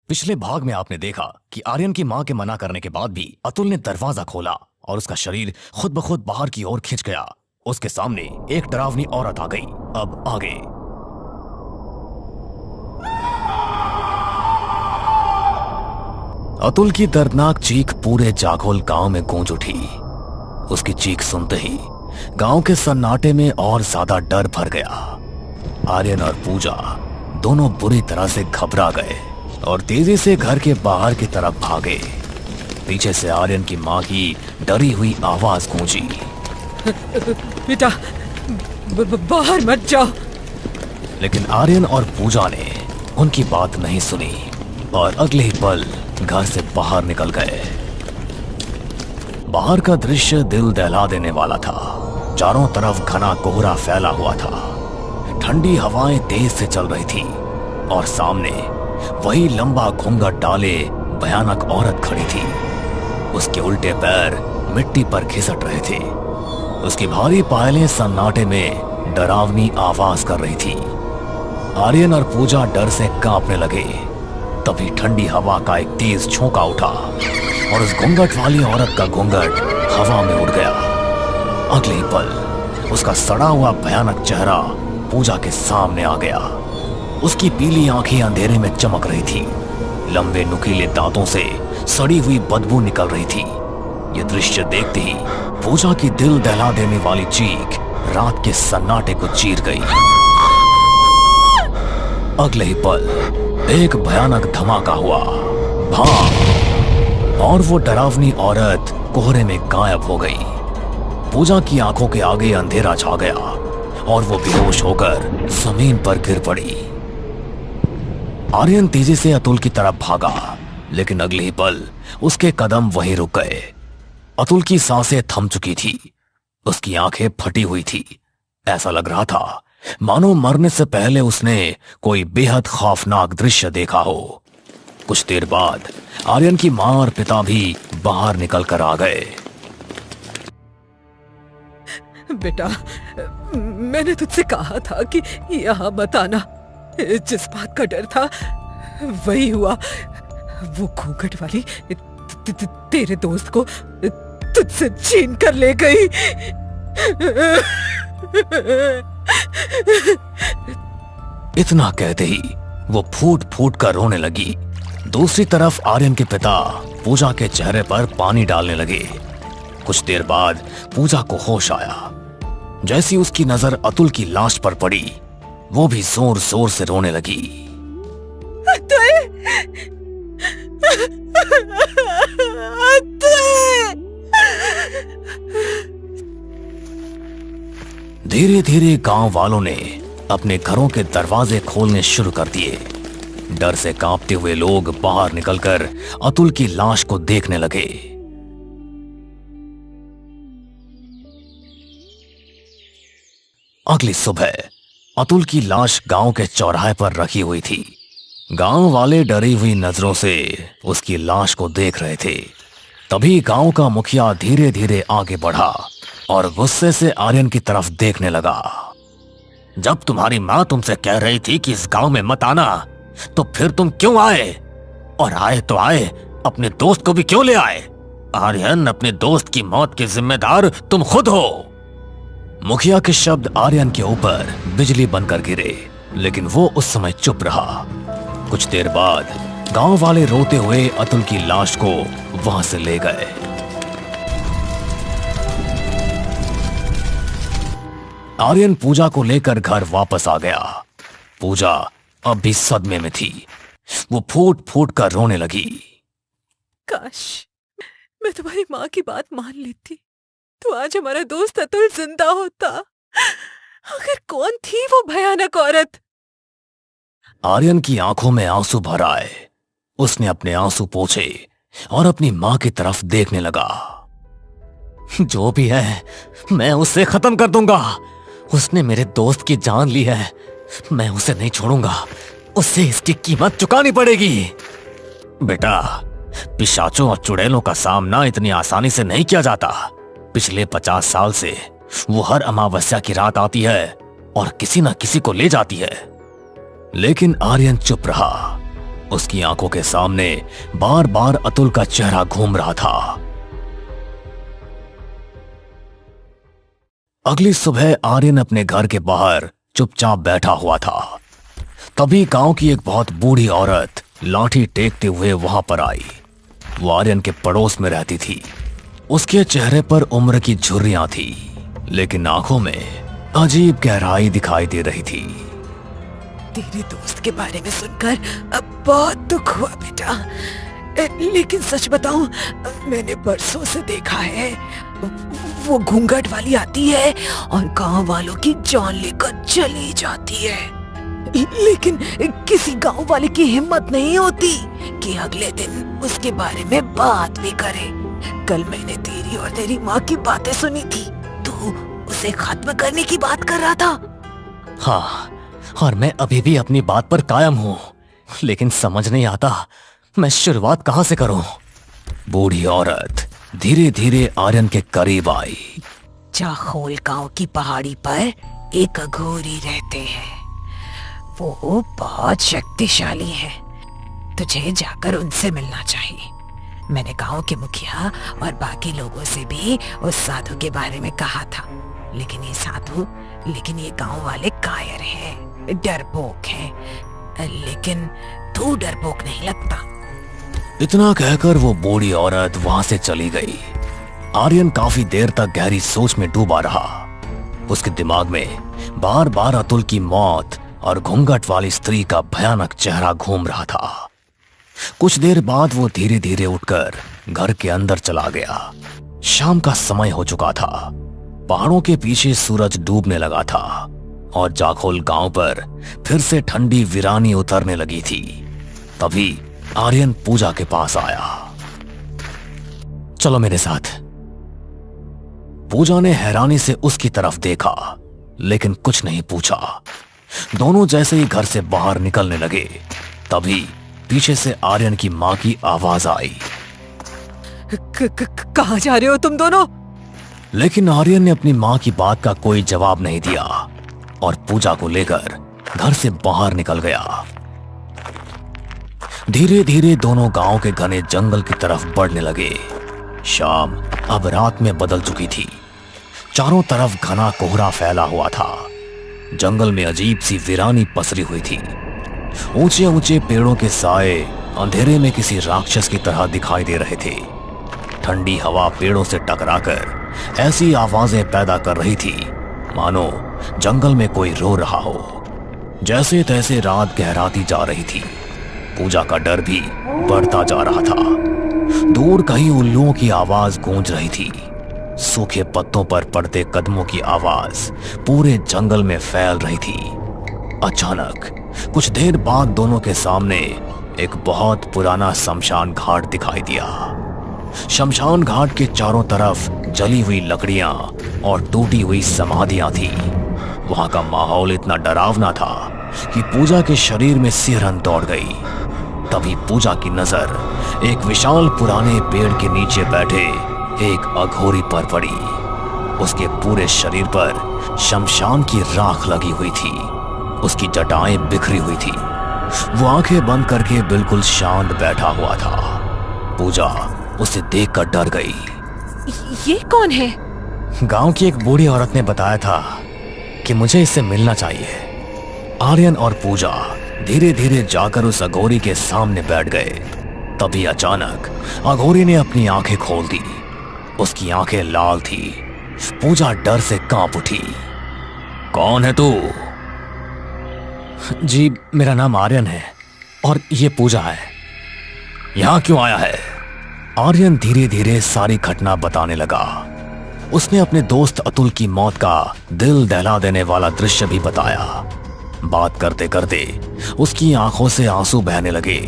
पिछले भाग में आपने देखा कि आर्यन की मां के मना करने के बाद भी अतुल ने दरवाजा खोला और उसका शरीर खुद ब खुद बाहर की ओर खिंच गया। उसके सामने एक डरावनी औरत आ गई। अब आगे अतुल की दर्दनाक चीख पूरे जाखोल गांव में गूंज उठी। उसकी चीख सुनते ही गांव के सन्नाटे में और ज्यादा डर भर गया। आर्यन और पूजा दोनों बुरी तरह से घबरा गए और तेजी से घर के बाहर की तरफ भागे। पीछे से आर्यन की मां की डरी हुई आवाज गूंजी, बेटा बाहर मत जाओ। लेकिन आर्यन और पूजा ने उनकी बात नहीं सुनी और अगले ही पल घर से बाहर निकल गए। बाहर का दृश्य दिल दहला देने वाला था। चारों तरफ घना कोहरा फैला हुआ था, ठंडी हवाएं तेज से चल रही थी और सामने वही लंबा घूंघट डाले भयानक औरत खड़ी थी। उसके उल्टे पैर मिट्टी पर घिसट रहे थे। उसकी भारी पायलें सन्नाटे में डरावनी आवाज कर रही थी। आर्यन और पूजा डर से कांपने लगे। तभी ठंडी हवा का एक तेज झोंका उठा और उस घूंघट वाली औरत का घूंघट हवा में उड़ गया। अगले ही पल उसका सड़ा हुआ भयानक चेहरा पूजा के सामने आ गया। उसकी पीली आंखें अंधेरे में चमक रही थी। लंबे नुकीले दांतों से सड़ी हुई बदबू निकल रही थी। यह दृश्य देखते ही पूजा की दिल दहला देने वाली चीख रात के सन्नाटे को चीर गई। अगले ही पल एक भयानक धमाका हुआ, भाग, और वो डरावनी औरत कोहरे में गायब हो गई। पूजा की आंखों के आगे अंधेरा छा गया और वो बेहोश होकर जमीन पर गिर पड़ी। आर्यन तेजी से अतुल की तरफ भागा, लेकिन अगले ही पल उसके कदम वहीं रुक गए। अतुल की सांसें थम चुकी थी। उसकी आंखें फटी हुई थी। ऐसा लग रहा था मानो मरने से पहले उसने कोई बेहद खौफनाक दृश्य देखा हो। कुछ देर बाद आर्यन की मां और पिता भी बाहर निकल कर आ गए। बेटा मैंने तुझसे कहा था कि यहाँ मत आना। जिस बात का डर था वही हुआ। वो घूंघट वाली तेरे दोस्त को तुझसे छीन कर ले गई। इतना कहते ही वो फूट फूट कर रोने लगी। दूसरी तरफ आर्यन के पिता पूजा के चेहरे पर पानी डालने लगे। कुछ देर बाद पूजा को होश आया। जैसी उसकी नजर अतुल की लाश पर पड़ी, वो भी जोर जोर से रोने लगी। धीरे धीरे गांव वालों ने अपने घरों के दरवाजे खोलने शुरू कर दिए। डर से कांपते हुए लोग बाहर निकलकर अतुल की लाश को देखने लगे। अगली सुबह अतुल की लाश गांव के चौराहे पर रखी हुई थी। गांव वाले डरी हुई नजरों से उसकी लाश को देख रहे थे। तभी गांव का मुखिया धीरे धीरे आगे बढ़ा और गुस्से से आर्यन की तरफ देखने लगा। जब तुम्हारी मां तुमसे कह रही थी कि इस गांव में मत आना, तो फिर तुम क्यों आए? और आए तो आए, अपने दोस्त को भी क्यों ले आए? आर्यन, अपने दोस्त की मौत के जिम्मेदार तुम खुद हो। मुखिया के शब्द आर्यन के ऊपर बिजली बनकर गिरे, लेकिन वो उस समय चुप रहा। कुछ देर बाद गांव वाले रोते हुए अतुल की लाश को वहां से ले गए। आर्यन पूजा को लेकर घर वापस आ गया। पूजा अब भी सदमे में थी। वो फूट फूट कर रोने लगी। काश मैं तुम्हारी माँ की बात मान लेती तो आज हमारा दोस्त अतुल जिंदा होता। आखिर कौन थी वो भयानक औरत? आर्यन की आंखों में आंसू भर आए। उसने अपने आंसू पोंछे और अपनी मां की तरफ देखने लगा। जो भी है मैं उसे खत्म कर दूंगा। उसने मेरे दोस्त की जान ली है, मैं उसे नहीं छोड़ूंगा। उसे इसकी कीमत चुकानी पड़ेगी। बेटा, पिशाचों और चुड़ैलों का सामना इतनी आसानी से नहीं किया जाता। पिछले 50 साल से वो हर अमावस्या की रात आती है और किसी न किसी को ले जाती है। लेकिन आर्यन चुप रहा। उसकी आंखों के सामने बार बार अतुल का चेहरा घूम रहा था। अगली सुबह आर्यन अपने घर के बाहर चुपचाप बैठा हुआ था। तभी गांव की एक बहुत बूढ़ी औरत लाठी टेकते हुए वहां पर आई। वो आर्यन के पड़ोस में रहती थी। उसके चेहरे पर उम्र की झुर्रियां थी, लेकिन आंखों में अजीब गहराई दिखाई दे रही थी। तेरे दोस्त के बारे में सुनकर अब बहुत दुख हुआ बेटा, लेकिन सच बताऊं, मैंने बरसों से देखा है। वो घूंघट वाली आती है और गांव वालों की जान लेकर चली जाती है, लेकिन किसी गांव वाले की हिम्मत नहीं होती कि अगले दिन उसके बारे में बात भी करे। कल मैंने तेरी और तेरी माँ की बातें सुनी थी। तू उसे खत्म करने की बात कर रहा था। हाँ, और मैं अभी भी अपनी बात पर कायम हूं, लेकिन समझ नहीं आता मैं शुरुआत कहां से करूं। बूढ़ी औरत धीरे धीरे आर्यन के करीब आई। चाखोल गांव की पहाड़ी पर एक अघोरी रहते हैं। वो बहुत शक्तिशाली है। तुझे जाकर उनसे मिलना चाहिए। मैंने गांव के मुखिया और बाकी लोगों से भी उस साधु के बारे में कहा था, लेकिन ये गांव वाले कायर हैं, डरपोक हैं। लेकिन तू डरपोक नहीं लगता। इतना कहकर वो बूढ़ी औरत वहां से चली गई। आर्यन काफी देर तक गहरी सोच में डूबा रहा। उसके दिमाग में बार बार अतुल की मौत और घूंघट वाली स्त्री का भयानक चेहरा घूम रहा था। कुछ देर बाद वो धीरे धीरे उठकर घर के अंदर चला गया। शाम का समय हो चुका था। पहाड़ों के पीछे सूरज डूबने लगा था और जाखोल गांव पर फिर से ठंडी वीरानी उतरने लगी थी। तभी आर्यन पूजा के पास आया। चलो मेरे साथ। पूजा ने हैरानी से उसकी तरफ देखा, लेकिन कुछ नहीं पूछा। दोनों जैसे ही घर से बाहर निकलने लगे, तभी पीछे से आर्यन की मां की आवाज आई। कहां जा रहे हो तुम दोनों? लेकिन आर्यन ने अपनी मां की बात का कोई जवाब नहीं दिया और पूजा को लेकर घर से बाहर निकल गया। धीरे धीरे दोनों गांव के घने जंगल की तरफ बढ़ने लगे। शाम अब रात में बदल चुकी थी। चारों तरफ घना कोहरा फैला हुआ था। जंगल में अजीब सी वीरानी पसरी हुई थी। ऊंचे ऊंचे पेड़ों के साए अंधेरे में किसी राक्षस की तरह दिखाई दे रहे थे। ठंडी हवा पेड़ों से टकराकर ऐसी आवाजें पैदा कर रही थी मानो जंगल में कोई रो रहा हो। जैसे तैसे रात गहराती जा रही थी। पूजा का डर भी बढ़ता जा रहा था। दूर कहीं उल्लुओं की आवाज गूंज रही थी। सूखे पत्तों पर पड़ते कदमों की आवाज पूरे जंगल में फैल रही थी। अचानक कुछ देर बाद दोनों के सामने एक बहुत पुराना शमशान घाट दिखाई दिया। शमशान घाट के चारों तरफ जली हुई लकड़ियां और टूटी हुई समाधियां थी। वहां का माहौल इतना डरावना था कि पूजा के शरीर में सिहरन दौड़ गई। तभी पूजा की नजर एक विशाल पुराने पेड़ के नीचे बैठे एक अघोरी पर पड़ी। उसके पूरे शरीर पर शमशान की राख लगी हुई थी। उसकी जटाएं बिखरी हुई थी। वो आंखें बंद करके बिल्कुल शांत बैठा हुआ था। पूजा उसे देखकर डर गई। ये कौन है? गांव की एक बूढ़ी औरत ने बताया था कि मुझे इससे मिलना चाहिए। आर्यन और पूजा धीरे धीरे जाकर उस अघोरी के सामने बैठ गए। तभी अचानक अघोरी ने अपनी आंखें खोल दी। उसकी आंखें लाल थी। पूजा डर से कांप उठी। कौन है तू? जी, मेरा नाम आर्यन है और ये पूजा है। यहां क्यों आया है? आर्यन धीरे धीरे सारी घटना बताने लगा। उसने अपने दोस्त अतुल की मौत का दिल दहला देने वाला दृश्य भी बताया। बात करते करते उसकी आंखों से आंसू बहने लगे।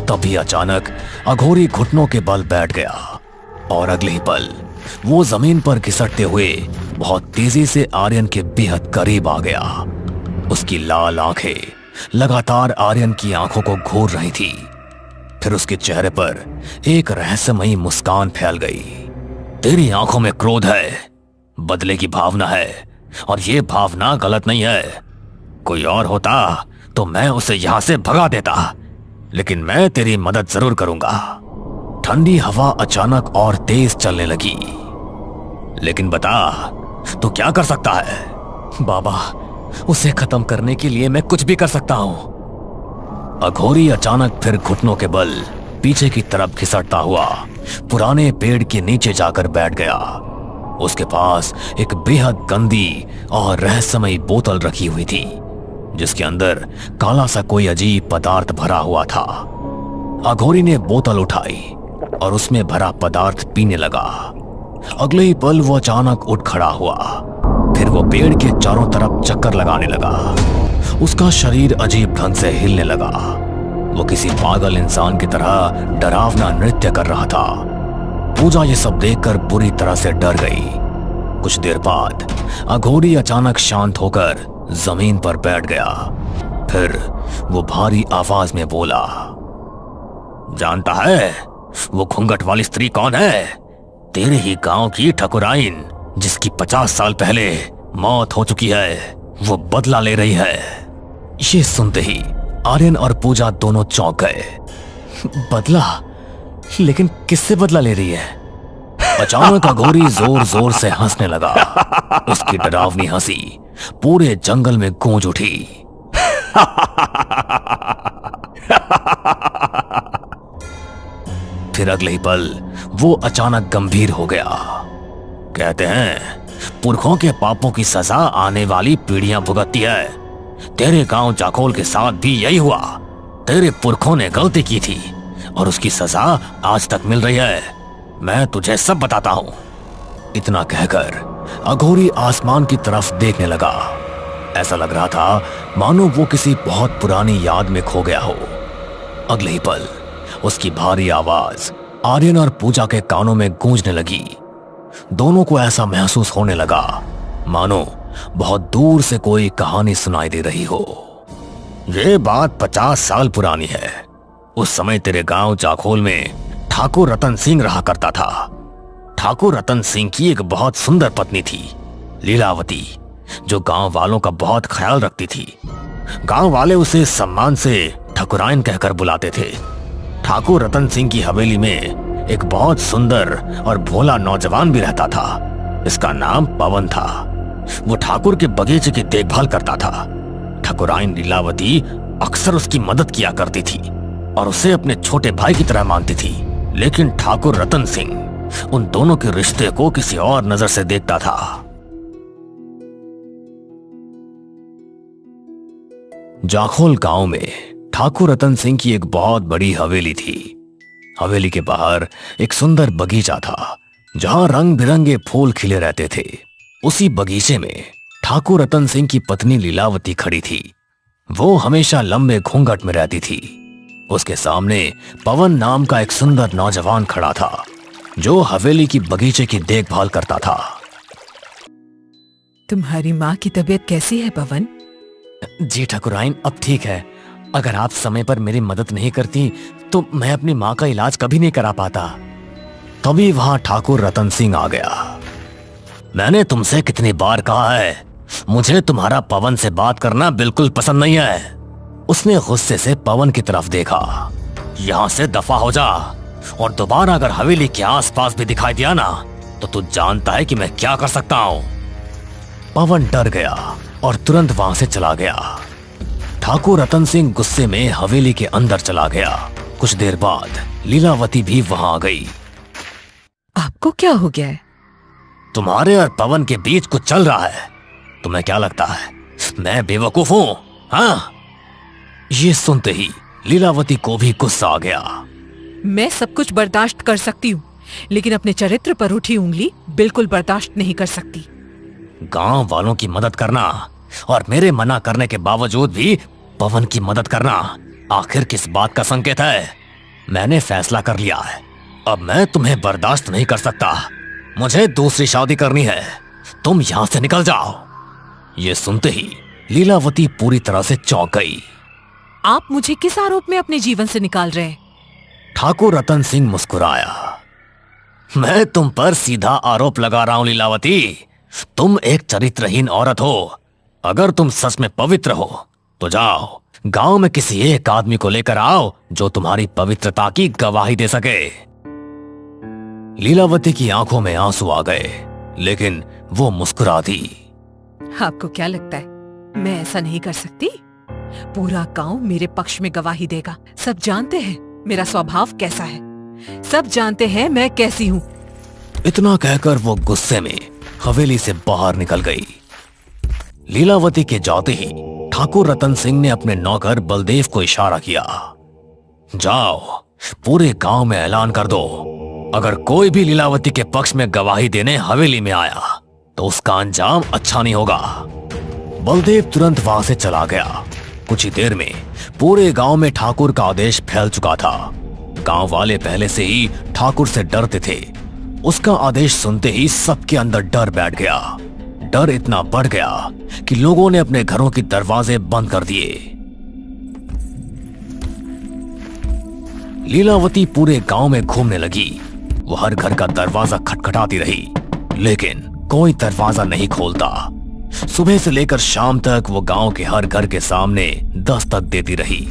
तभी अचानक अघोरी घुटनों के बल बैठ गया और अगले ही पल वो जमीन पर घिसटते हुए बहुत तेजी से आर्यन के बेहद करीब आ गया। उसकी लाल आंखें लगातार आर्यन की आंखों को घूर रही थी। फिर उसके चेहरे पर एक रहस्यमयी मुस्कान फैल गई। तेरी आंखों में क्रोध है, बदले की भावना है, और ये भावना गलत नहीं है। कोई और होता तो मैं उसे यहां से भगा देता, लेकिन मैं तेरी मदद जरूर करूंगा। ठंडी हवा अचानक और तेज चलने लगी। लेकिन बता, तू क्या कर सकता है? बाबा, उसे खत्म करने के लिए मैं कुछ भी कर सकता हूं। अघोरी अचानक फिर घुटनों के बल पीछे की तरफ खिसकता हुआ पुराने पेड़ के नीचे जाकर बैठ गया। उसके पास एक बेहद गंदी और रहस्यमयी बोतल रखी हुई थी, जिसके अंदर काला सा कोई अजीब पदार्थ भरा हुआ था। अघोरी ने बोतल उठाई और उसमें भरा पदार्थ पीने लगा। अगले ही पल वो अचानक उठ खड़ा हुआ। फिर वो पेड़ के चारों तरफ चक्कर लगाने लगा। उसका शरीर अजीब ढंग से हिलने लगा। वो किसी पागल इंसान की तरह डरावना नृत्य कर रहा था। पूजा ये सब देखकर बुरी तरह से डर गई। कुछ देर बाद अघोरी अचानक शांत होकर जमीन पर बैठ गया। फिर वो भारी आवाज में बोला, जानता है वो घूंघट वाली स्त्री कौन है? तेरे ही गांव की ठकुराइन, जिसकी 50 साल पहले मौत हो चुकी है। वो बदला ले रही है। ये सुनते ही आर्यन और पूजा दोनों चौंक गए। बदला? लेकिन किससे बदला ले रही है? अचानक अघोरी जोर जोर से हंसने लगा। उसकी डरावनी हंसी पूरे जंगल में गूंज उठी। फिर अगले ही पल वो अचानक गंभीर हो गया। कहते हैं पुरखों के पापों की सजा आने वाली पीढ़ियां भुगतती है। तेरे गांव जाखोल के साथ भी यही हुआ। तेरे पुरखों ने गलती की थी और उसकी सजा आज तक मिल रही है। मैं तुझे सब बताता हूं। इतना कहकर अघोरी आसमान की तरफ देखने लगा। ऐसा लग रहा था मानो वो किसी बहुत पुरानी याद में खो गया हो। अगले ही पल उसकी भारी आवाज आर्यन और पूजा के कानों में गूंजने लगी। दोनों को ऐसा महसूस होने लगा मानो बहुत दूर से कोई कहानी सुनाई दे रही हो। ये बात 50 साल पुरानी है। उस समय तेरे गांव जाखोल में ठाकुर रतन सिंह रहा करता था। ठाकुर रतन सिंह की एक बहुत सुंदर पत्नी थी, लीलावती, जो गांव वालों का बहुत ख्याल रखती थी। गांव वाले उसे सम्मान से ठकुराइन कहकर बुलाते थे। ठाकुर रतन सिंह की हवेली में एक बहुत सुंदर और भोला नौजवान भी रहता था। इसका नाम पवन था। वो ठाकुर के बगीचे की देखभाल करता था। ठकुराइन लीलावती अक्सर उसकी मदद किया करती थी और उसे अपने छोटे भाई की तरह मानती थी। लेकिन ठाकुर रतन सिंह उन दोनों के रिश्ते को किसी और नजर से देखता था। जाखोल गांव में ठाकुर रतन सिंह की एक बहुत बड़ी हवेली थी। हवेली के बाहर एक सुंदर बगीचा था, जहां रंग बिरंगे फूल खिले रहते थे। उसी बगीचे में ठाकुर रतन सिंह की पत्नी लीलावती खड़ी थी। वो हमेशा लंबे घूंघट में रहती थी। उसके सामने पवन नाम का एक सुंदर नौजवान खड़ा था, जो हवेली की बगीचे की देखभाल करता था। तुम्हारी माँ की तबीयत कैसी है पवन? जी ठाकुराइन, अब ठीक है। अगर आप समय पर मेरी मदद नहीं करती तो मैं अपनी माँ का इलाज कभी नहीं करा पाता। तभी वहां ठाकुर रतन सिंह आ गया। मैंने तुमसे कितनी बार कहा है, मुझे तुम्हारा पवन से बात करना बिल्कुल पसंद नहीं है। उसने गुस्से से पवन की तरफ देखा। यहां से दफा हो जा, और दोबारा अगर हवेली के आसपास भी दिखाई दिया ना तो तू जानता है कि मैं क्या कर सकता हूं। पवन डर गया और तुरंत वहां से चला गया। ठाकुर रतन सिंह गुस्से में हवेली के अंदर चला गया। कुछ देर बाद लीलावती भी वहां आ गई। आपको क्या हो गया है? तुम्हारे और पवन के बीच कुछ चल रहा है। तुम्हें क्या लगता है मैं बेवकूफ हूं? हाँ? ये सुनते ही लीलावती को भी गुस्सा आ गया। मैं सब कुछ बर्दाश्त कर सकती हूँ, लेकिन अपने चरित्र पर उठी उंगली बिल्कुल बर्दाश्त नहीं कर सकती। गांव वालों की मदद करना और मेरे मना करने के बावजूद भी पवन की मदद करना आखिर किस बात का संकेत है? मैंने फैसला कर लिया है, अब मैं तुम्हें बर्दाश्त नहीं कर सकता। मुझे दूसरी शादी करनी है। तुम यहां से निकल जाओ। ये सुनते ही लीलावती पूरी तरह से चौंक गई। आप मुझे किस आरोप में अपने जीवन से निकाल रहे हैं? ठाकुर रतन सिंह मुस्कुराया। मैं तुम पर सीधा आरोप लगा रहा हूं लीलावती। तुम एक चरित्रहीन औरत हो। अगर तुम सच में पवित्र हो तो जाओ, गांव में किसी एक आदमी को लेकर आओ जो तुम्हारी पवित्रता की गवाही दे सके। लीलावती की आंखों में आंसू आ गए, लेकिन वो मुस्कुरा दी। आपको क्या लगता है मैं ऐसा नहीं कर सकती? पूरा गांव मेरे पक्ष में गवाही देगा। सब जानते हैं मेरा स्वभाव कैसा है, सब जानते हैं मैं कैसी हूँ। इतना कहकर वो गुस्से में हवेली से बाहर निकल गई। लीलावती के जाते ही ठाकुर रतन सिंह ने अपने नौकर बलदेव को इशारा किया, जाओ पूरे गांव में ऐलान कर दो, अगर कोई भी लीलावती के पक्ष में गवाही देने हवेली में आया तो उसका अंजाम अच्छा नहीं होगा। बलदेव तुरंत वहां से चला गया। कुछ ही देर में पूरे गांव में ठाकुर का आदेश फैल चुका था। गांव वाले पहले से ही ठाकुर से डरते थे। उसका आदेश सुनते ही सबके अंदर डर बैठ गया। डर इतना बढ़ गया कि लोगों ने अपने घरों के दरवाजे बंद कर दिए। लीलावती पूरे गांव में घूमने लगी। वो हर घर का दरवाजा खटखटाती रही, लेकिन कोई दरवाजा नहीं खोलता। सुबह से लेकर शाम तक वो गांव के हर घर के सामने दस्तक देती रही,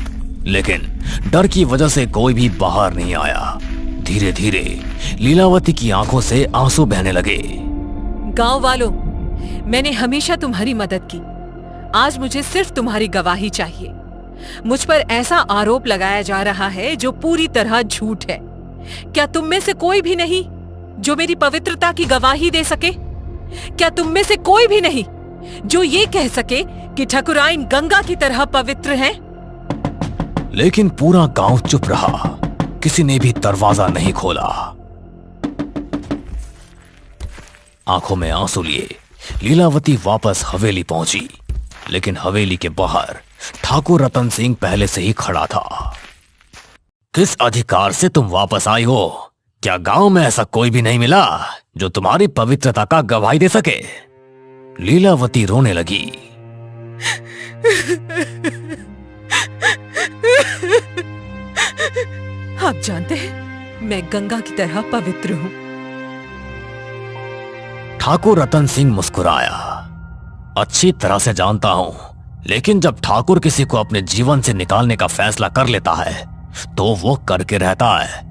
लेकिन डर की वजह से कोई भी बाहर नहीं आया। धीरे धीरे लीलावती की आंखों से आंसू बहने लगे। गांव वालों, मैंने हमेशा तुम्हारी मदद की, आज मुझे सिर्फ तुम्हारी गवाही चाहिए। मुझ पर ऐसा आरोप लगाया जा रहा है जो पूरी तरह झूठ है। क्या तुम में से कोई भी नहीं जो मेरी पवित्रता की गवाही दे सके? क्या तुम में से कोई भी नहीं जो ये कह सके कि ठाकुराइन गंगा की तरह पवित्र हैं? लेकिन पूरा गांव चुप रहा। किसी ने भी दरवाजा नहीं खोला। आंखों में आंसू लिए लीलावती वापस हवेली पहुंची, लेकिन हवेली के बाहर ठाकुर रतन सिंह पहले से ही खड़ा था। किस अधिकार से तुम वापस आई हो? क्या गांव में ऐसा कोई भी नहीं मिला जो तुम्हारी पवित्रता का गवाही दे सके? लीलावती रोने लगी। आप जानते हैं मैं गंगा की तरह पवित्र हूं। ठाकुर रतन सिंह मुस्कुराया। अच्छी तरह से जानता हूं, लेकिन जब ठाकुर किसी को अपने जीवन से निकालने का फैसला कर लेता है तो वो करके रहता है।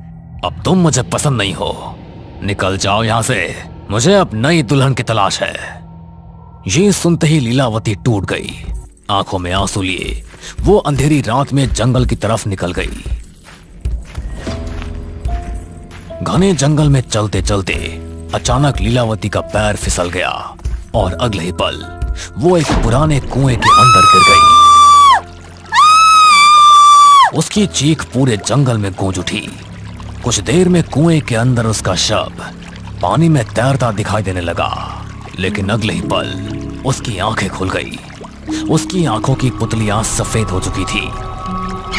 अब तुम मुझे पसंद नहीं हो, निकल जाओ यहां से। मुझे अब नई दुल्हन की तलाश है। ये सुनते ही लीलावती टूट गई। आंखों में आंसू लिए वो अंधेरी रात में जंगल की तरफ निकल गई। घने जंगल में चलते चलते अचानक लीलावती का पैर फिसल गया और अगले ही पल वो एक पुराने कुएं के अंदर गिर गई। उसकी चीख पूरे जंगल में गूंज उठी। कुछ देर में कुएं के अंदर उसका शव पानी में तैरता दिखाई देने लगा, लेकिन अगले ही पल उसकी आंखें खुल गई। उसकी आंखों की पुतलियां सफेद हो चुकी थी।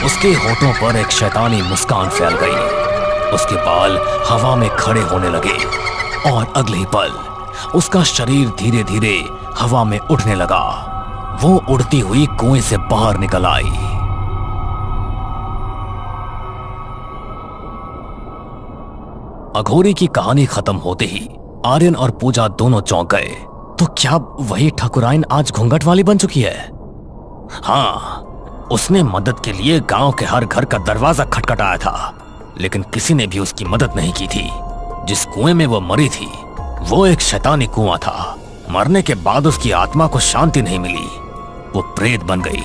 उसके होठों पर एक शैतानी मुस्कान फैल गई। उसके बाल हवा में खड़े होने लगे और अगले ही पल उसका शरीर धीरे धीरे हवा में उठने लगा। वो उड़ती हुई कुएं से बाहर निकल आई। अघोरी की कहानी खत्म होते ही आर्यन और पूजा दोनों चौंक गए। तो क्या वही ठाकुराइन आज घूंघट वाली बन चुकी है? हाँ, उसने मदद के लिए गांव के हर घर का दरवाजा खटखटाया था, लेकिन किसी ने भी उसकी मदद नहीं की थी। जिस कुएं में वो मरी थी वो एक शैतानी कुआं था। मरने के बाद उसकी आत्मा को शांति नहीं मिली, वो प्रेत बन गई।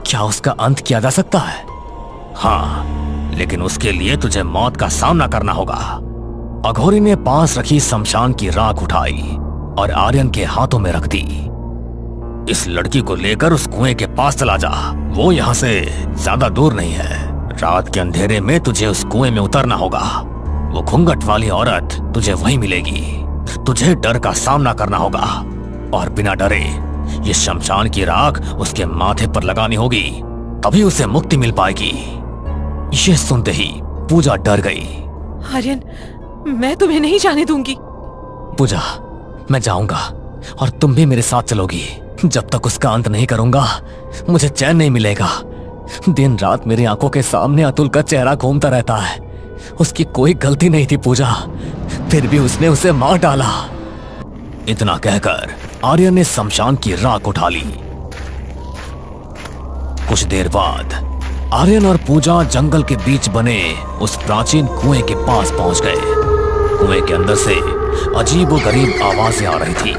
क्या उसका अंत किया जा सकता है? हाँ, लेकिन उसके लिए तुझे मौत का सामना करना होगा। अघोरी ने पास रखी शमशान की राख उठाई और आर्यन के हाथों में रख दी। इस लड़की को लेकर उस कुएं के पास चला जा, वो यहाँ से ज्यादा दूर नहीं है। रात के अंधेरे में तुझे उस कुएं में उतरना होगा। वो घूंघट वाली औरत तुझे वहीं मिलेगी। तुझे डर का सामना करना होगा और बिना डरे ये शमशान की राख उसके माथे पर लगानी होगी, तभी उसे मुक्ति मिल पाएगी। ये सुनते ही पूजा डर गई। आर्यन, मैं तुम्हें नहीं जाने दूंगी। पूजा, मैं जाऊंगा और तुम भी मेरे साथ चलोगी। जब तक उसका अंत नहीं करूंगा मुझे चैन नहीं मिलेगा। दिन रात मेरी आंखों के सामने अतुल का चेहरा घूमता रहता है। उसकी कोई गलती नहीं थी पूजा, फिर भी उसने उसे मार डाला। इतना कहकर आर्यन ने शमशान की राख उठा ली। कुछ देर बाद आर्यन और पूजा जंगल के बीच बने उस प्राचीन कुएं के पास पहुंच गए। कुएं के अंदर से अजीब और गरीब आवाजें आ रही थी।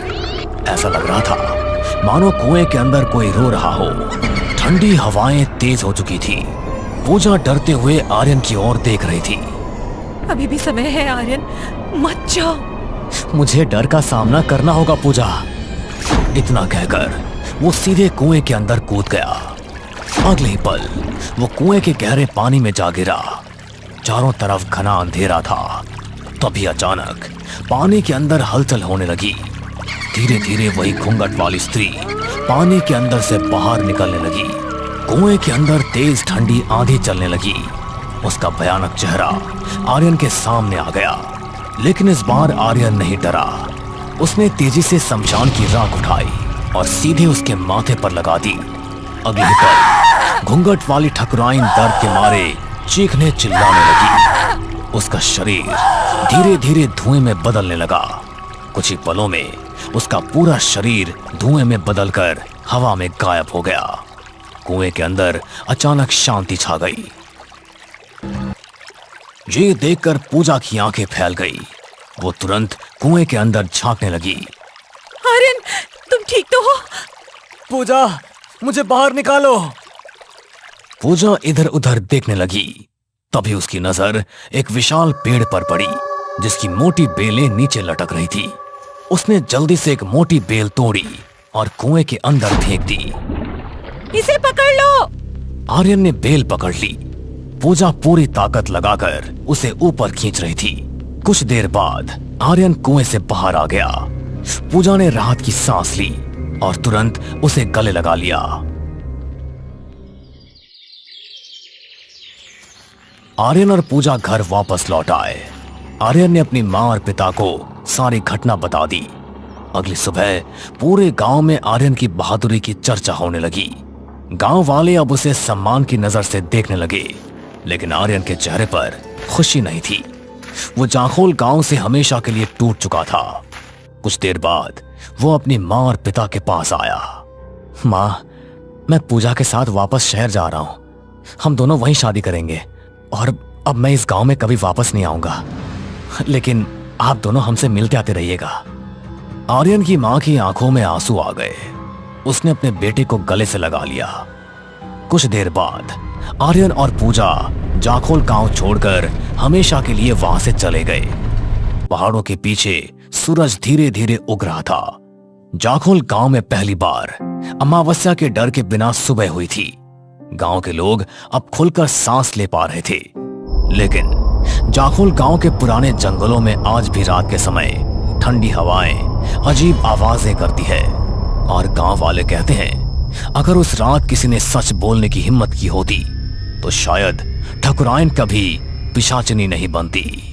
ऐसा लग रहा था मानो कुएं के अंदर कोई रो रहा हो। ठंडी हवाएं तेज हो चुकी थी। पूजा डरते हुए आर्यन की ओर देख रही थी। अभी भी समय है आर्यन, मत जाओ। मुझे डर का सामना करना होगा पूजा। इतना कहकर वो सीधे कुएं के अंदर कूद गया। अगले ही पल वो कुएं के गहरे पानी में जा गिरा। चारों तरफ घना अंधेरा था। तभी अचानक पानी के अंदर हलचल होने लगी। धीरे धीरे वही घूंघट वाली स्त्री पानी के अंदर से बाहर निकलने लगी। कुएं के अंदर तेज ठंडी आंधी चलने लगी। उसका भयानक चेहरा आर्यन के सामने आ गया। लेकिन इस बार आर्यन नहीं डरा। उसने तेजी से शमशान की राख उठाई और सीधे उसके माथे पर लगा दी। अगले ही पल घूंघट वाली ठकुराइन दर्द के मारे चीखने चिल्लाने लगी। उसका शरीर धीरे धीरे धुएं में बदलने लगा। कुछ ही पलों में उसका पूरा शरीर धुएं में बदलकर हवा में गायब हो गया। कुएं के अंदर अचानक शांति छा गई। ये देखकर पूजा की आंखें फैल गई। वो तुरंत कुएं के अंदर झांकने लगी। आर्यन, तुम ठीक तो हो? पूजा, मुझे बाहर निकालो। पूजा इधर उधर देखने लगी। तभी उसकी नजर एक विशाल पेड़ पर पड़ी जिसकी मोटी बेलें नीचे लटक रही थी। उसने जल्दी से एक मोटी बेल तोड़ी और कुएं के अंदर फेंक दी। इसे पकड़ लो। आर्यन ने बेल पकड़ ली। पूजा पूरी ताकत लगाकर उसे ऊपर खींच रही थी। कुछ देर बाद आर्यन कुएं से बाहर आ गया। पूजा ने राहत की सांस ली और तुरंत उसे गले लगा लिया। आर्यन और पूजा घर वापस लौट आए। आर्यन ने अपनी मां और पिता को सारी घटना बता दी। अगली सुबह पूरे गांव में आर्यन की बहादुरी की चर्चा होने लगी। गांव वाले अब उसे सम्मान की नजर से देखने लगे। लेकिन आर्यन के चेहरे पर खुशी नहीं थी। वो जाखोल गांव से हमेशा के लिए टूट चुका था। कुछ देर बाद वो अपनी मां और पिता के पास आया। मां, मैं पूजा के साथ वापस शहर जा रहा हूं। हम दोनों वहीं शादी करेंगे और अब मैं इस गांव में कभी वापस नहीं आऊंगा। लेकिन आप दोनों हमसे मिलते आते रहिएगा। आर्यन की मां की आंखों में आंसू आ गए। उसने अपने बेटे को गले से लगा लिया। कुछ देर बाद आर्यन और पूजा जाखोल गांव छोड़कर हमेशा के लिए वहां से चले गए। पहाड़ों के पीछे सूरज धीरे धीरे उग रहा था। जाखोल गांव में पहली बार अमावस्या के डर के बिना सुबह हुई थी। गांव के लोग अब खुलकर सांस ले पा रहे थे। लेकिन जाखोल गांव के पुराने जंगलों में आज भी रात के समय ठंडी हवाएं अजीब आवाजें करती है। और गांव वाले कहते हैं अगर उस रात किसी ने सच बोलने की हिम्मत की होती तो शायद ठकुराइन कभी पिशाचिनी नहीं बनती।